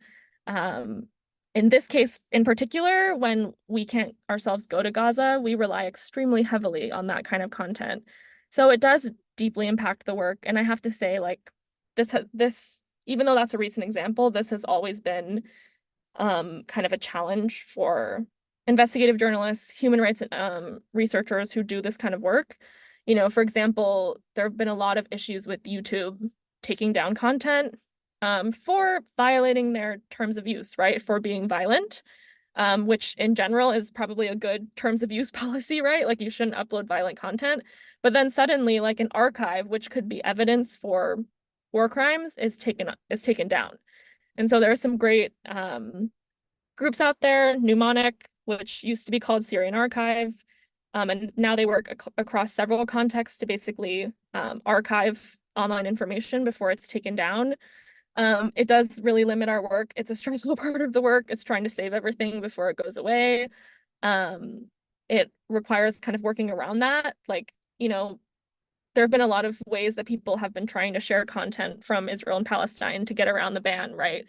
in this case in particular, when we can't ourselves go to Gaza, we rely extremely heavily on that kind of content. So it does deeply impact the work. And I have to say, like, this, even though that's a recent example, this has always been kind of a challenge for investigative journalists, human rights researchers who do this kind of work. For example, there have been a lot of issues with YouTube taking down content for violating their terms of use, right? For being violent, which in general is probably a good terms of use policy, right? Like you shouldn't upload violent content. But then suddenly, like an archive, which could be evidence for war crimes, is taken down. And so there are some great groups out there, Mnemonic, which used to be called Syrian Archive, and now they work across several contexts to basically archive online information before it's taken down. It does really limit our work. It's a stressful part of the work. It's trying to save everything before it goes away. It requires kind of working around that. Like, you know, there have been a lot of ways that people have been trying to share content from Israel and Palestine to get around the ban, right?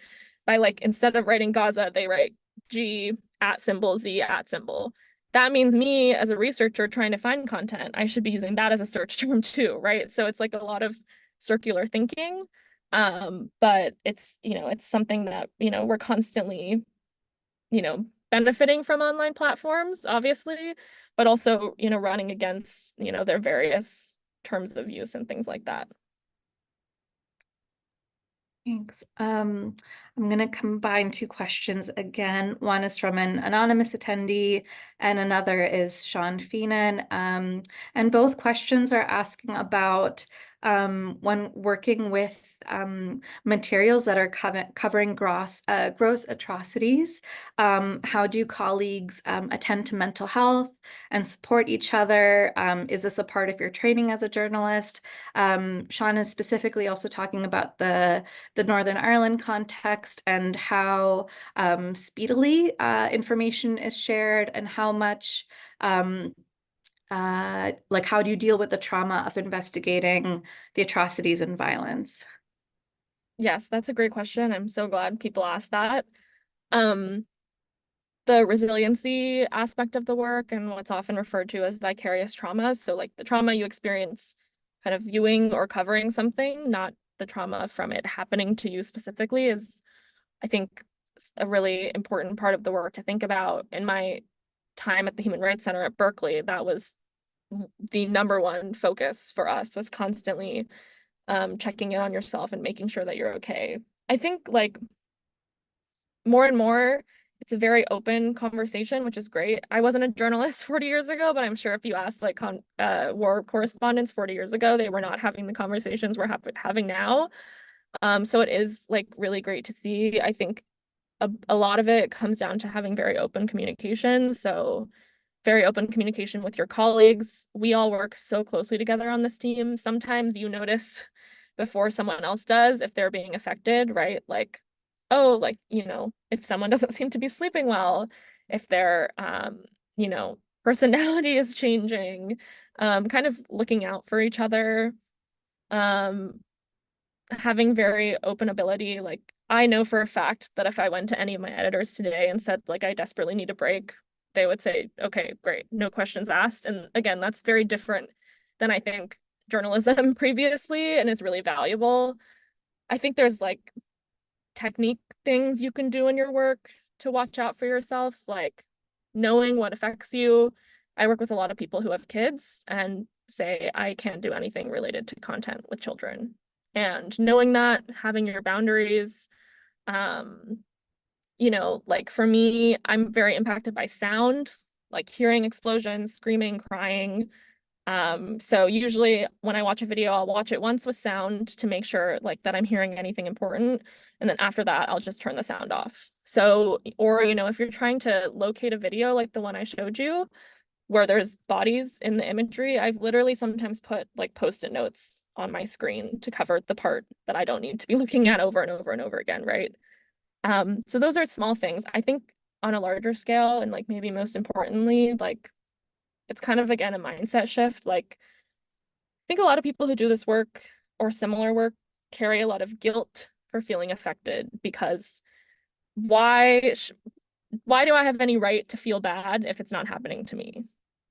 By like, instead of writing Gaza, they write G @ Z @. That means me as a researcher trying to find content, I should be using that as a search term too, right? So it's like a lot of circular thinking. But it's, you know, it's something that, you know, we're constantly, you know, benefiting from online platforms, obviously, but also, you know, running against, you know, their various terms of use and things like that. Thanks. I'm going to combine two questions again. One is from an anonymous attendee, and another is Sean Feenan. And both questions are asking about when working with materials that are covering gross atrocities, how do colleagues attend to mental health and support each other? Is this a part of your training as a journalist? Sean is specifically also talking about the Northern Ireland context and how speedily information is shared, and how much like how do you deal with the trauma of investigating the atrocities and violence? Yes, that's a great question. I'm so glad people asked that. The resiliency aspect of the work and what's often referred to as vicarious trauma. So like the trauma you experience kind of viewing or covering something, not the trauma from it happening to you specifically, is, I think, a really important part of the work to think about. In my time at the Human Rights Center at Berkeley, that was the #1 focus for us, was constantly checking in on yourself and making sure that you're okay. I think like more and more, it's a very open conversation, which is great. I wasn't a journalist 40 years ago, but I'm sure if you asked like war correspondents 40 years ago, they were not having the conversations we're having now. So it is like really great to see. I think a lot of it comes down to having very open communication. So very open communication with your colleagues. We all work so closely together on this team. Sometimes you notice before someone else does if they're being affected, right? Like, oh, like, you know, if someone doesn't seem to be sleeping well, if their, you know, personality is changing, kind of looking out for each other, having very open ability. Like, I know for a fact that if I went to any of my editors today and said, like, I desperately need a break, they would say, okay, great, no questions asked. And again, that's very different than I think journalism previously, and is really valuable. I think there's like technique things you can do in your work to watch out for yourself, like knowing what affects you. I work with a lot of people who have kids and say, I can't do anything related to content with children. And knowing that, having your boundaries, you know, like for me, I'm very impacted by sound, like hearing explosions, screaming, crying. So usually when I watch a video, I'll watch it once with sound to make sure like that I'm hearing anything important. And then after that, I'll just turn the sound off. So, or, you know, if you're trying to locate a video like the one I showed you, where there's bodies in the imagery, I've literally sometimes put like post-it notes on my screen to cover the part that I don't need to be looking at over and over and over again, right? So those are small things. I think on a larger scale, and like maybe most importantly, like it's kind of again a mindset shift. Like I think a lot of people who do this work or similar work carry a lot of guilt for feeling affected, because why do I have any right to feel bad if it's not happening to me?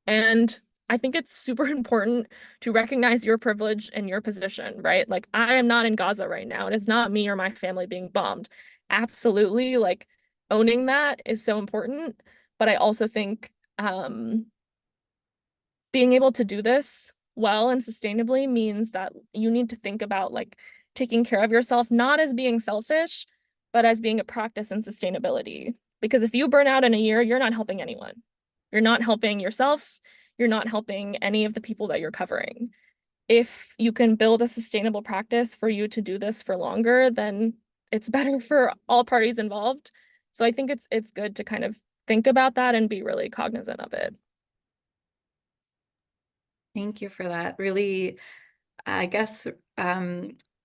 And I think it's super important to recognize your privilege and your position, right? Like I am not in Gaza right now. It is not me or my family being bombed. Absolutely, like owning that is so important. But I also think being able to do this well and sustainably means that you need to think about like taking care of yourself, not as being selfish, but as being a practice in sustainability. Because if you burn out in a year, you're not helping anyone. You're not helping yourself. You're not helping any of the people that you're covering. If you can build a sustainable practice for you to do this for longer, then it's better for all parties involved. So I think it's good to kind of think about that and be really cognizant of it. Thank you for that. Really, I guess,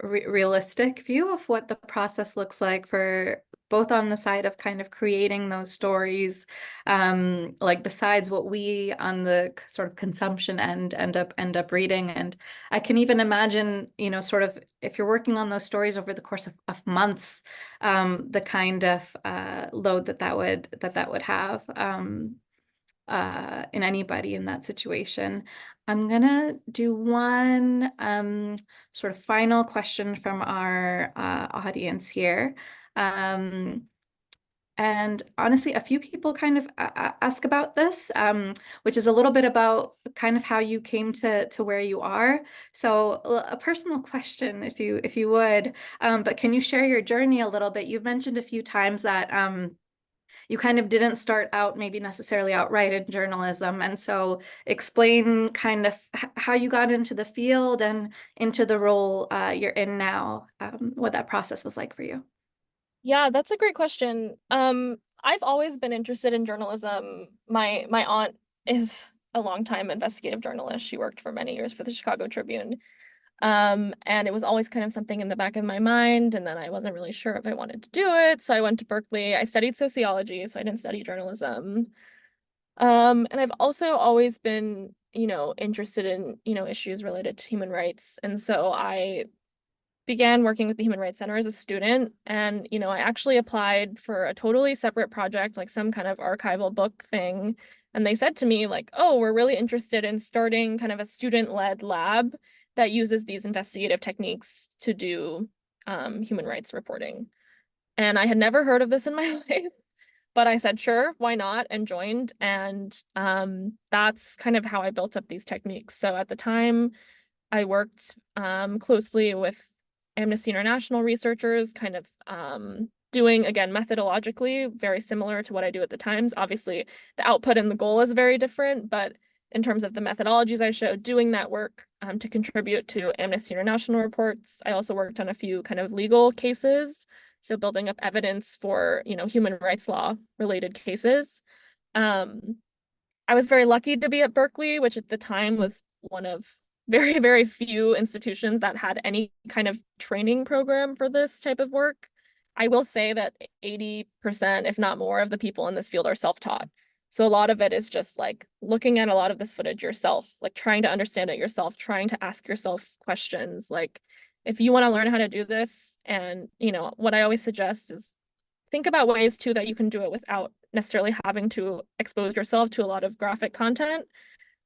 realistic view of what the process looks like for both on the side of kind of creating those stories, like besides what we on the sort of consumption end up reading. And I can even imagine, sort of if you're working on those stories over the course of months, the kind of load that would have. In anybody in that situation. I'm gonna do one sort of final question from our audience here. And honestly, a few people kind of ask about this, which is a little bit about kind of how you came to where you are. So a personal question, if you would, but can you share your journey a little bit? You've mentioned a few times that you kind of didn't start out maybe necessarily outright in journalism. And so explain kind of how you got into the field and into the role you're in now, what that process was like for you. Yeah, that's a great question. I've always been interested in journalism. My aunt is a longtime investigative journalist. She worked for many years for the Chicago Tribune. And it was always kind of something in the back of my mind, and then I wasn't really sure if I wanted to do it. So I went to Berkeley. I studied sociology, so I didn't study journalism. And I've also always been, interested in, issues related to human rights. And so I began working with the Human Rights Center as a student. And, I actually applied for a totally separate project, like some kind of archival book thing. And they said to me, like, oh, we're really interested in starting kind of a student-led lab that uses these investigative techniques to do human rights reporting. And I had never heard of this in my life, but I said, sure, why not, and joined. And that's kind of how I built up these techniques. So at the time, I worked closely with Amnesty International researchers, kind of doing, again, methodologically, very similar to what I do at the Times. Obviously, the output and the goal is very different, but in terms of the methodologies I showed, doing that work to contribute to Amnesty International reports. I also worked on a few kind of legal cases, so building up evidence for, human rights law related cases. I was very lucky to be at Berkeley, which at the time was one of very, very few institutions that had any kind of training program for this type of work. I will say that 80%, if not more, of the people in this field are self-taught. So a lot of it is just like looking at a lot of this footage yourself, like trying to understand it yourself, trying to ask yourself questions. Like if you want to learn how to do this, and what I always suggest is think about ways too that you can do it without necessarily having to expose yourself to a lot of graphic content.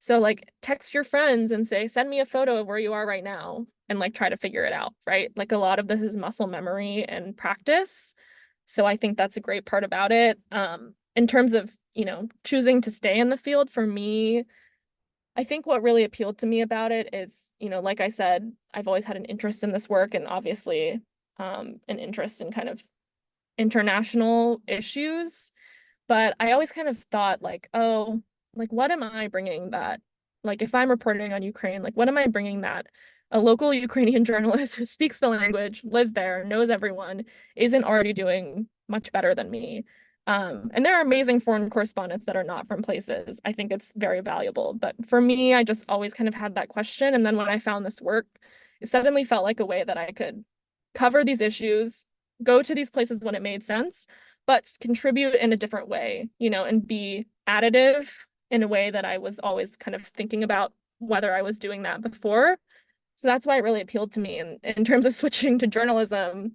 So like text your friends and say, send me a photo of where you are right now, and like try to figure it out, right? Like a lot of this is muscle memory and practice. So I think that's a great part about it. In terms of, choosing to stay in the field, for me, I think what really appealed to me about it is, like I said, I've always had an interest in this work, and obviously an interest in kind of international issues. But I always kind of thought like, oh, like what am I bringing that, like if I'm reporting on Ukraine, like what am I bringing that a local Ukrainian journalist who speaks the language, lives there, knows everyone, isn't already doing much better than me? And there are amazing foreign correspondents that are not from places. I think it's very valuable. But for me, I just always kind of had that question. And then when I found this work, it suddenly felt like a way that I could cover these issues, go to these places when it made sense, but contribute in a different way, and be additive in a way that I was always kind of thinking about whether I was doing that before. So that's why it really appealed to me. And in terms of switching to journalism,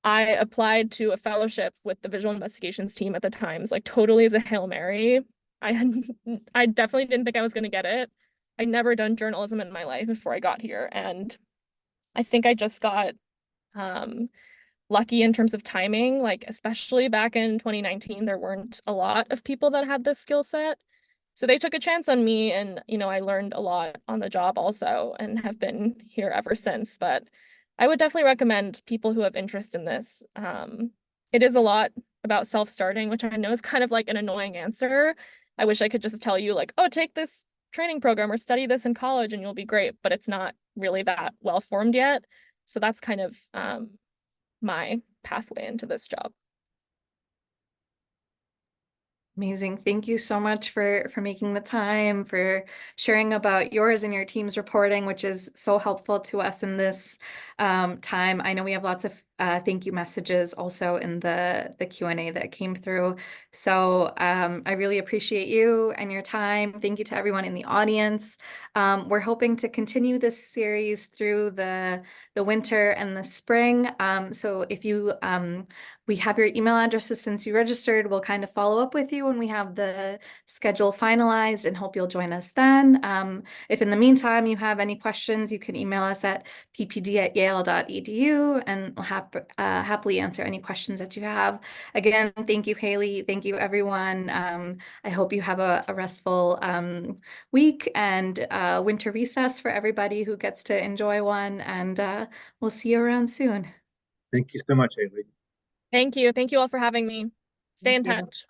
I applied to a fellowship with the visual investigations team at the Times, like totally as a Hail Mary. I definitely didn't think I was going to get it. I'd never done journalism in my life before I got here. And I think I just got lucky in terms of timing, like especially back in 2019, there weren't a lot of people that had this skill set. So they took a chance on me, and I learned a lot on the job also, and have been here ever since. But I would definitely recommend people who have interest in this. It is a lot about self-starting, which I know is kind of like an annoying answer. I wish I could just tell you like, oh, take this training program or study this in college and you'll be great, but it's not really that well formed yet. So that's kind of my pathway into this job. Amazing. Thank you so much for making the time, for sharing about yours and your team's reporting, which is so helpful to us in this time. I know we have lots of thank you messages also in the Q&A that came through. So I really appreciate you and your time. Thank you to everyone in the audience. We're hoping to continue this series through the winter and the spring. So if you we have your email addresses since you registered. We'll kind of follow up with you when we have the schedule finalized and hope you'll join us then. If in the meantime you have any questions, you can email us at ppd@yale.edu and we'll happily answer any questions that you have. Again, thank you, Haley. Thank you, everyone. I hope you have a restful week and winter recess for everybody who gets to enjoy one. And we'll see you around soon. Thank you so much, Haley. Thank you. Thank you all for having me. Stay in Thank you. touch.